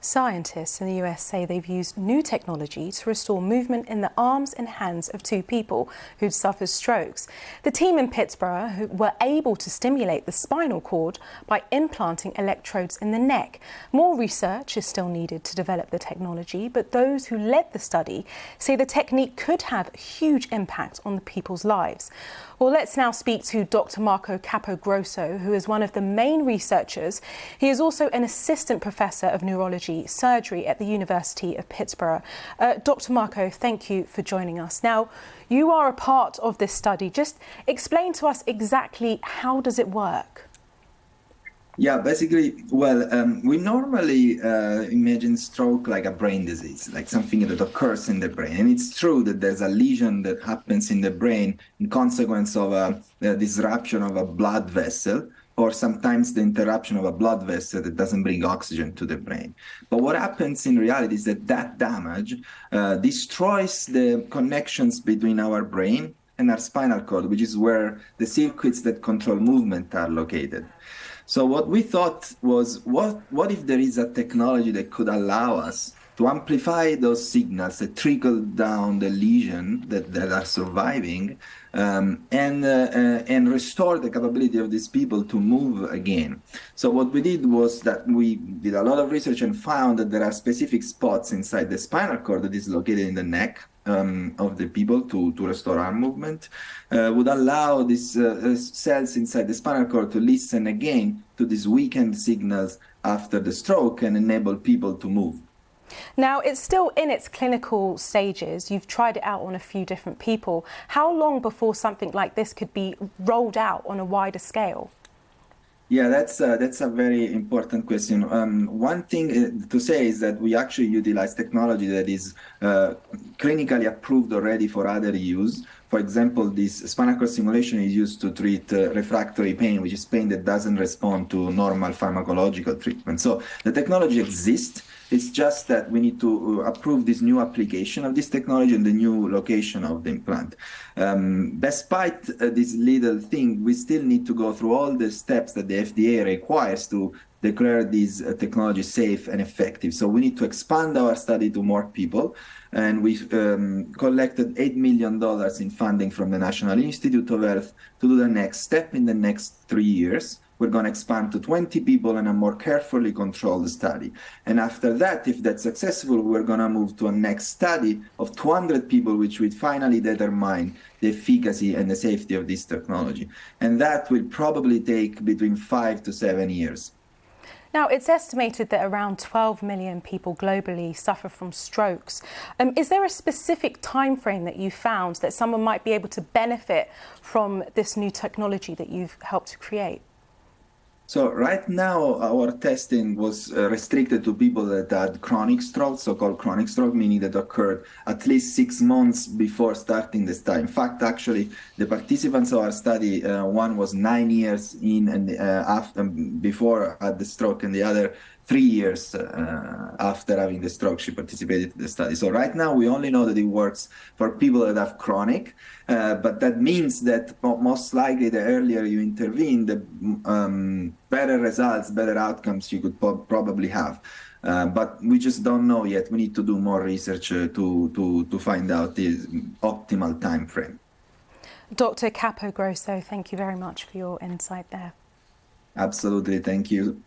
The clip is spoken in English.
Scientists in the US say they've used new technology to restore movement in the arms and hands of two people who'd suffered strokes. The team in Pittsburgh who were able to stimulate the spinal cord by implanting electrodes in the neck. More research is still needed to develop the technology, but those who led the study say the technique could have a huge impact on the people's lives. Well, let's now speak to Dr. Marco Capogrosso, who is one of the main researchers. He is also an assistant professor of neurosurgery at the University of Pittsburgh. Dr. Marco, thank you for joining us. Now, you are a part of this study. Just explain to us exactly how does it work? Yeah, basically, we normally imagine stroke like a brain disease, like something that occurs in the brain. And it's true that there's a lesion that happens in the brain in consequence of a disruption of a blood vessel, or sometimes the interruption of a blood vessel that doesn't bring oxygen to the brain. But what happens in reality is that damage destroys the connections between our brain and our spinal cord, which is where the circuits that control movement are located. So what we thought was, what if there is a technology that could allow us to amplify those signals that trickle down the lesion that are surviving and restore the capability of these people to move again. So what we did was that we did a lot of research and found that there are specific spots inside the spinal cord that is located in the neck of the people to restore arm movement, would allow these cells inside the spinal cord to listen again to these weakened signals after the stroke and enable people to move. Now, it's still in its clinical stages. You've tried it out on a few different people. How long before something like this could be rolled out on a wider scale? Yeah, that's a very important question. One thing to say is that we actually utilize technology that is clinically approved already for other use. For example, this spinal cord stimulation is used to treat refractory pain, which is pain that doesn't respond to normal pharmacological treatment. So the technology exists. It's just that we need to approve this new application of this technology and the new location of the implant. Despite this little thing, we still need to go through all the steps that the FDA requires to declare these technologies safe and effective. So we need to expand our study to more people. And we've collected $8 million in funding from the National Institute of Health to do the next step in the next 3 years. We're going to expand to 20 people in a more carefully controlled study. And after that, if that's successful, we're going to move to a next study of 200 people, which will finally determine the efficacy and the safety of this technology. And that will probably take between 5 to 7 years. Now, it's estimated that around 12 million people globally suffer from strokes. Is there a specific time frame that you found that someone might be able to benefit from this new technology that you've helped to create? So right now, our testing was restricted to people that had chronic stroke, so-called chronic stroke, meaning that occurred at least 6 months before starting the study. In fact, actually, the participants of our study, one was 9 years in and before had the stroke, and the other 3 years after having the stroke, she participated in the study. So right now, we only know that it works for people that have chronic, but that means that most likely the earlier you intervene, the better results, better outcomes you could probably have. But we just don't know yet. We need to do more research to find out the optimal time frame. Dr. Capogrosso, thank you very much for your insight there. Absolutely. Thank you.